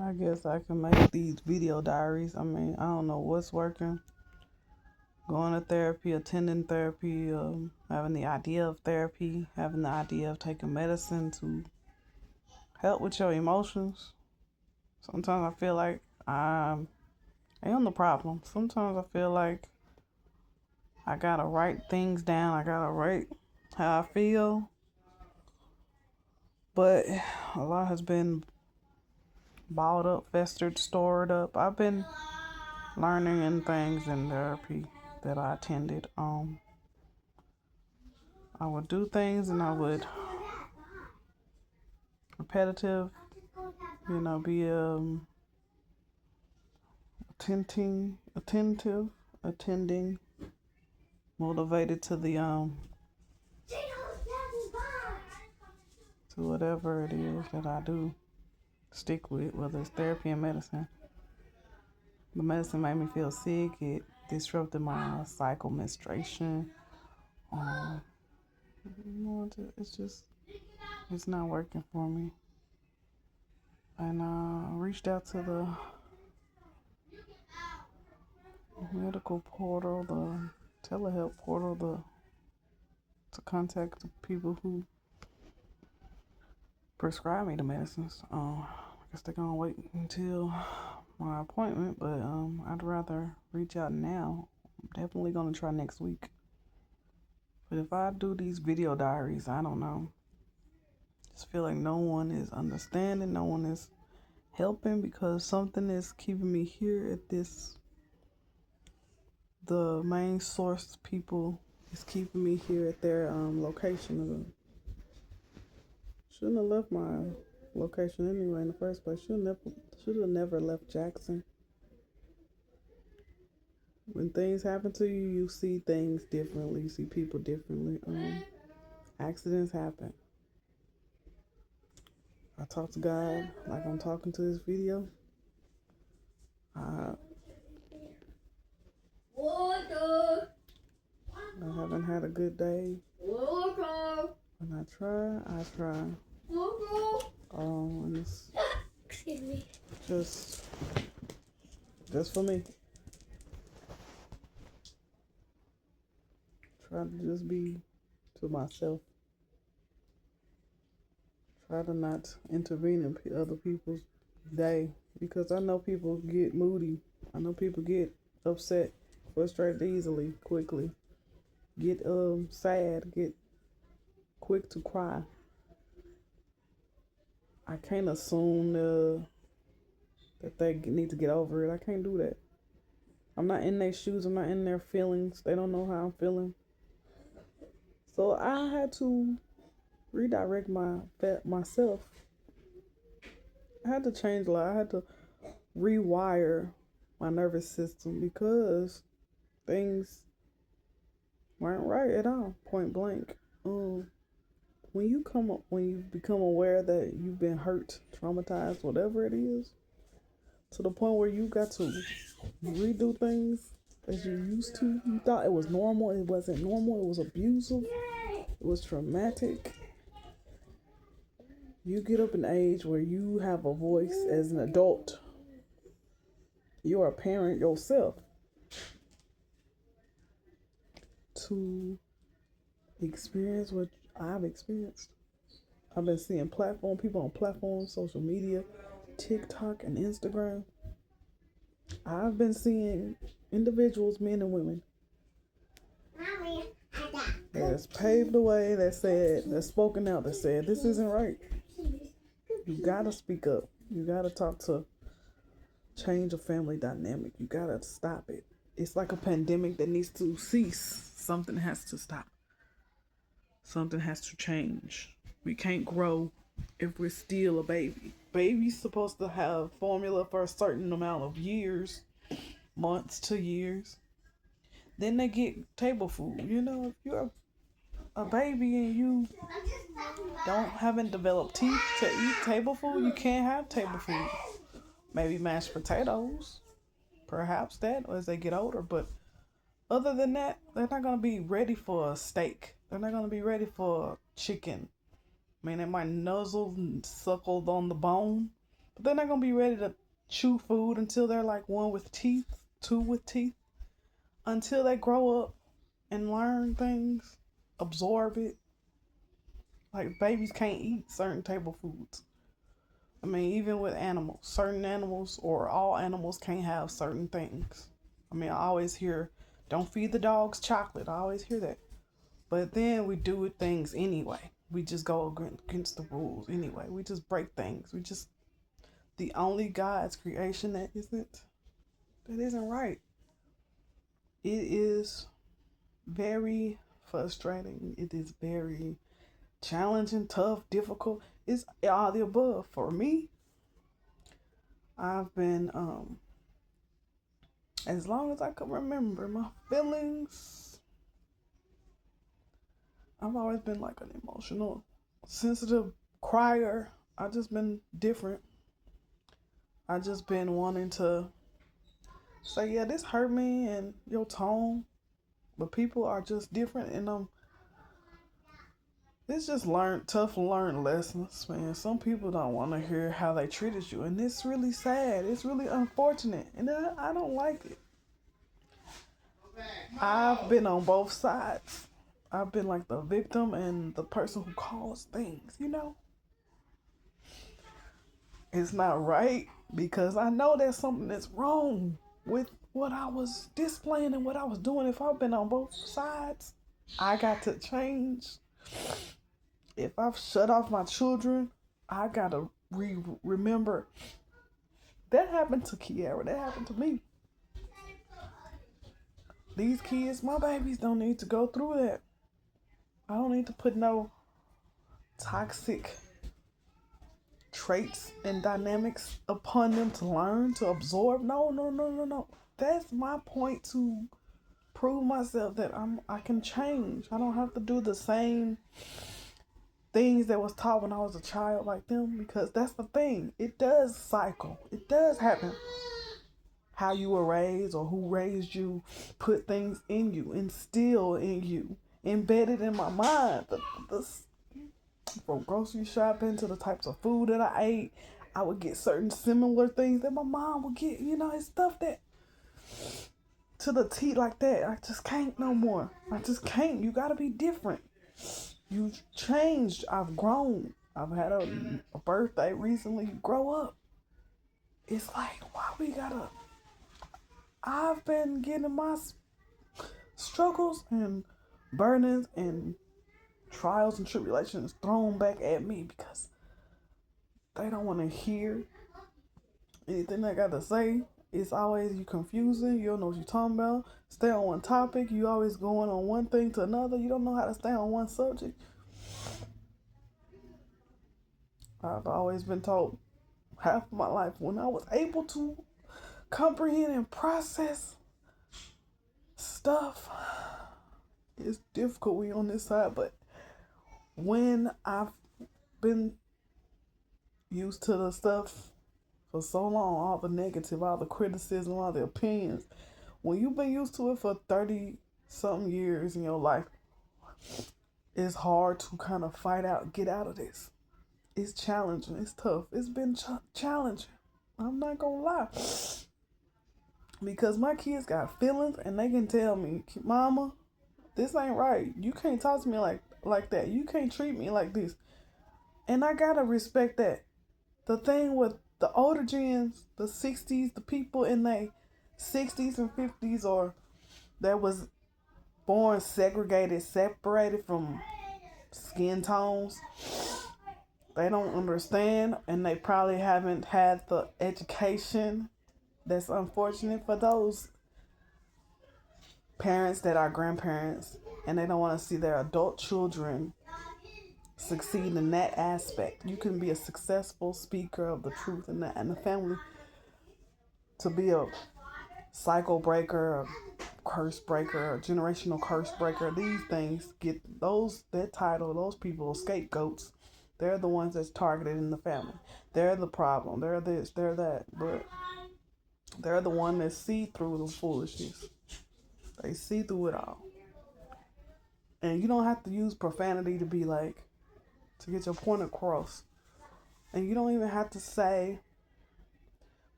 I guess I can make these video diaries. I mean, I don't know what's working. Going to therapy, attending therapy, having the idea of therapy, having the idea of taking medicine to help with your emotions. Sometimes I feel like I am the problem. Sometimes I feel like I gotta write things down. I gotta write how I feel. But a lot has been balled up, festered, stored up. I've been learning and things in therapy that I attended. I would do things and I would repetitive, be attending, motivated to the to whatever it is that I do stick with, whether it's therapy and medicine. The medicine made me feel sick. It disrupted my cycle menstruation. Um, it's not working for me. And I reached out to the medical portal, the telehealth portal, to contact the people who prescribe me the medicines. I guess they're gonna wait until my appointment, but I'd rather reach out now. I'm definitely gonna try next week. But if I do these video diaries, I don't know. Just feel like no one is understanding, no one is helping, because something is keeping me here at this. The main source people is keeping me here at their location. Shouldn't have left my location anyway in the first place. Should have never left Jackson. When things happen to you, you see things differently. You see people differently. Accidents happen. I talk to God like I'm talking to this video. I haven't had a good day. When I try. And it's excuse me. Just for me. Try to just be to myself. Try to not intervene in other people's day, because I know people get moody. I know people get upset, frustrated easily, quickly. Get sad, get quick to cry. I can't assume that they need to get over it. I can't do that. I'm not in their shoes. I'm not in their feelings. They don't know how I'm feeling. So I had to redirect myself. I had to change a lot. I had to rewire my nervous system, because things weren't right at all, point blank. When you become aware that you've been hurt, traumatized, whatever it is, to the point where you got to redo things as you used to, you thought it was normal. It wasn't normal. It was abusive. It was traumatic. You get up in age where you have a voice as an adult. You're a parent yourself. To experience what I've experienced. I've been seeing people on platforms, social media, TikTok and Instagram. I've been seeing individuals, men and women, that's paved the way, that's spoken out, that said, this isn't right. You gotta speak up. You gotta talk to change a family dynamic. You gotta stop it. It's like a pandemic that needs to cease. Something has to stop. Something has to change. We can't grow if we're still a baby. Baby's supposed to have formula for a certain amount of years, months to years. Then they get table food. If you're a baby and you haven't developed teeth to eat table food, you can't have table food. Maybe mashed potatoes, perhaps that as they get older, but other than that, they're not going to be ready for a steak. They're not going to be ready for chicken. I mean, they might nuzzle and suckle on the bone, But they're not gonna be ready to chew food until they're like one with teeth, two with teeth, until they grow up and learn things, absorb it. Like babies can't eat certain table foods. I mean, even with animals, certain animals or all animals can't have certain things. I mean, I always hear, don't feed the dogs chocolate. I always hear that. But then we do things anyway. We just go against the rules anyway. We just break things. We just, the only God's creation that isn't right. It is very frustrating. It is very challenging, tough, difficult. It's all the above. For me, I've been as long as I can remember my feelings, I've always been like an emotional, sensitive crier. I've just been different. I just been wanting to say, yeah, this hurt me and your tone, but people are just different, and it's just tough learned lessons, man. Some people don't want to hear how they treated you, and it's really sad. It's really unfortunate, and I don't like it. I've been on both sides. I've been like the victim and the person who caused things, you know? It's not right because I know there's something that's wrong with what I was displaying and what I was doing. If I've been on both sides, I got to change. If I've shut off my children, I got to remember that happened to Kiara. That happened to me. These kids, my babies, don't need to go through that. I don't need to put no toxic traits and dynamics upon them to learn, to absorb. No. That's my point, to prove myself that I can change. I don't have to do the same things that was taught when I was a child like them, because that's the thing. It does cycle. It does happen. How you were raised or who raised you put things in you, instill in you, embedded in my mind. From grocery shopping to the types of food that I ate, I would get certain similar things that my mom would get. You know, it's stuff that to the T like that. I just can't no more. I just can't. You gotta be different. You've changed. I've grown. I've had a birthday recently. You grow up. It's like, why we gotta. I've been getting my struggles and burdens and trials and tribulations thrown back at me because they don't want to hear anything I got to say. It's always you confusing. You don't know what you're talking about. Stay on one topic. You always going on one thing to another. You don't know how to stay on one subject. I've always been told half of my life when I was able to comprehend and process stuff. It's difficult we on this side, but when I've been used to the stuff for so long, all the negative, all the criticism, all the opinions, when you've been used to it for 30 something years in your life, it's hard to kind of get out of this. It's challenging. It's tough. It's been challenging. I'm not gonna lie. Because my kids got feelings and they can tell me, Mama, this ain't right. You can't talk to me like that. You can't treat me like this. And I gotta respect that. The thing with the older gens, the 60s, the people in their 60s and 50s, or that was born segregated, separated from skin tones, they don't understand, and they probably haven't had the education. That's unfortunate for those parents that are grandparents, and they don't want to see their adult children succeed in that aspect. You can be a successful speaker of the truth in the family, to be a cycle breaker, a curse breaker, a generational curse breaker. These things get that title, those people, scapegoats. They're the ones that's targeted in the family. They're the problem. They're this, they're that. But they're the one that see through the foolishness. They see through it all. And you don't have to use profanity to get your point across. And you don't even have to say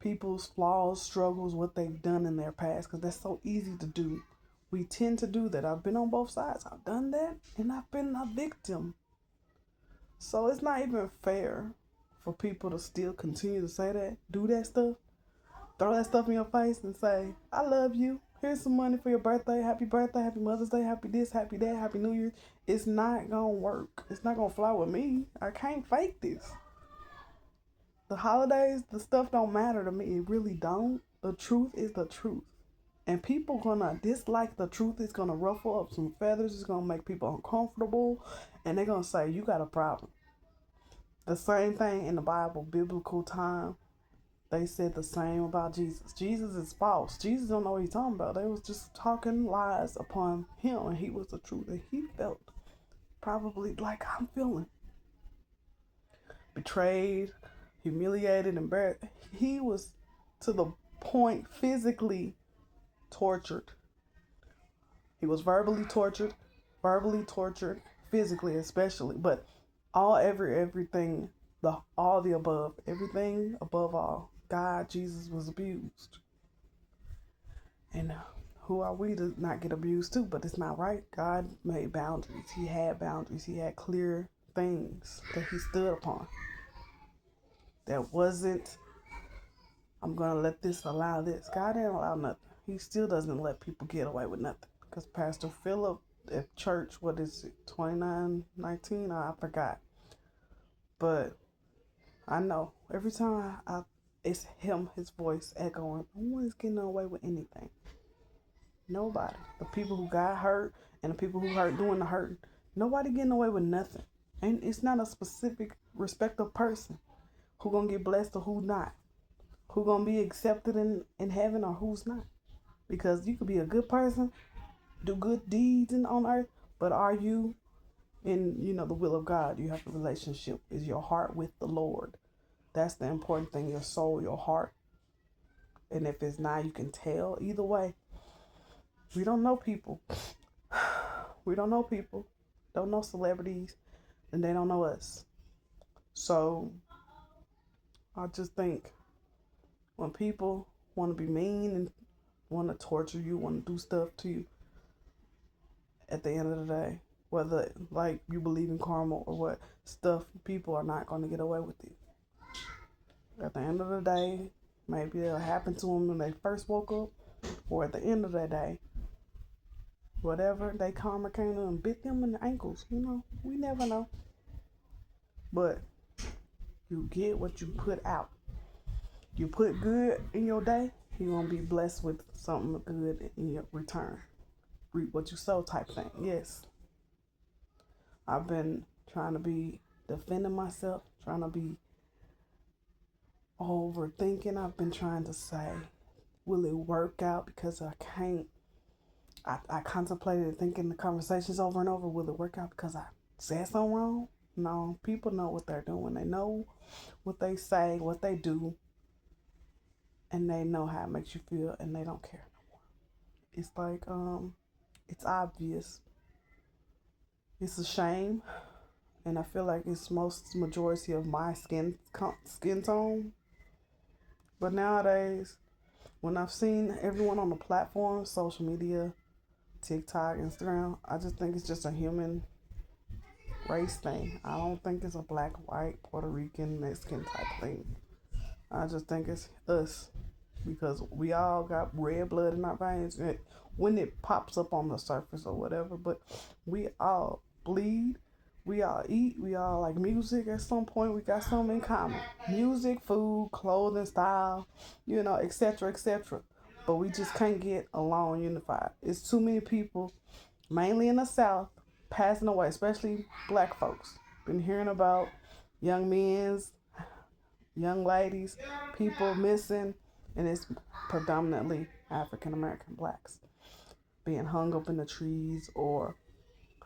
people's flaws, struggles, what they've done in their past, because that's so easy to do. We tend to do that. I've been on both sides. I've done that, and I've been a victim. So it's not even fair for people to still continue to say that, do that stuff, throw that stuff in your face and say, I love you. Here's some money for your birthday. Happy Mother's Day, happy this, happy that, happy New Year. It's not going to work. It's not going to fly with me. I can't fake this. The holidays, the stuff don't matter to me. It really don't. The truth is the truth. And people gonna dislike the truth. It's gonna ruffle up some feathers. It's gonna make people uncomfortable. And they're gonna say, you got a problem. The same thing in the Bible, biblical time. They said the same about Jesus. Jesus is false. Jesus don't know what he's talking about. They was just talking lies upon him, and he was the truth. And he felt probably like I'm feeling. Betrayed, humiliated, embarrassed. He was to the point physically tortured. He was verbally tortured, physically especially, but everything, all the above, everything above all. God, Jesus was abused. And who are we to not get abused too? But it's not right. God made boundaries. He had boundaries. He had clear things that he stood upon. That wasn't, I'm going to let this allow this. God didn't allow nothing. He still doesn't let people get away with nothing. Because Pastor Philip at church, what is it, 2919? I forgot. But I know every time it's him, his voice echoing. No one is getting away with anything. Nobody. The people who got hurt and the people who hurt doing the hurting. Nobody getting away with nothing. And it's not a specific respective person who gonna get blessed or who not. Who gonna be accepted in heaven or who's not. Because you could be a good person, do good deeds on earth, but are you in, the will of God? You have a relationship. Is your heart with the Lord? That's the important thing, your soul, your heart. And if it's not, you can tell. Either way, we don't know people. We don't know people. Don't know celebrities. And they don't know us. So I just think when people want to be mean and want to torture you, want to do stuff to you, at the end of the day, whether like you believe in karma or what, stuff, people are not going to get away with it. At the end of the day, maybe it'll happen to them when they first woke up, or at the end of the day, whatever, they karma came to and bit them in the ankles. We never know. But you get what you put out. You put good in your day, you're going to be blessed with something good in your return. Reap what you sow type thing. Yes. I've been trying to be defending myself, trying to be overthinking. I've been trying to say, will it work out? Because I can't. I contemplated thinking the conversations over and over. Will it work out because I said something wrong? No, people know what they're doing. They know what they say, what they do, and they know how it makes you feel, and they don't care no more. It's like, it's obvious. It's a shame, and I feel like it's majority of my skin tone. But nowadays, when I've seen everyone on the platform, social media, TikTok, Instagram, I just think it's just a human race thing. I don't think it's a black, white, Puerto Rican, Mexican type thing. I just think it's us, because we all got red blood in our veins when it pops up on the surface or whatever. But we all bleed, we all eat, we all like music. At some point, we got something in common: music, food, clothing, style, etc., etc. But we just can't get along unified. It's too many people, mainly in the South, passing away, especially black folks. Been hearing about young men's, young ladies, people missing, and it's predominantly African American blacks being hung up in the trees or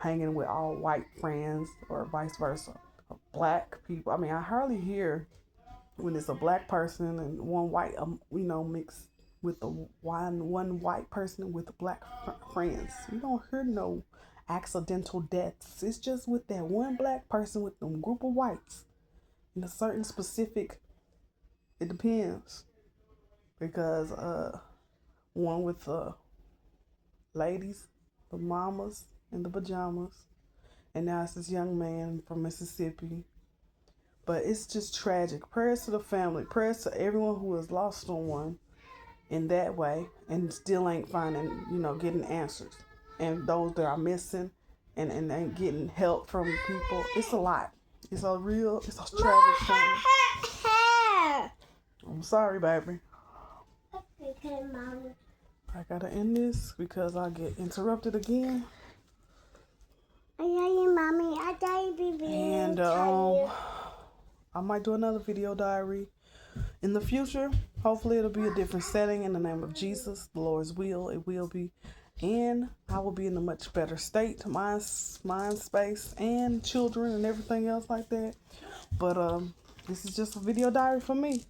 hanging with all white friends or vice versa. Black people, I hardly hear when it's a black person and one white, mixed with the one white person with black friends. You don't hear no accidental deaths. It's just with that one black person with them group of whites in a certain specific, it depends. because one with the ladies, the mamas in the pajamas, and now it's this young man from Mississippi. But it's just tragic. Prayers to the family, prayers to everyone who has lost someone in that way and still ain't finding, getting answers, and those that are missing and ain't getting help from people. It's a lot. It's a tragic thing. I'm sorry, baby. Okay, Mommy. I gotta end this because I get interrupted again. I love you, Mommy. I love you, baby. And I might do another video diary in the future. Hopefully it'll be a different setting in the name of Jesus, the Lord's will. It will be. And I will be in a much better state, mind space, and children and everything else like that. But this is just a video diary for me.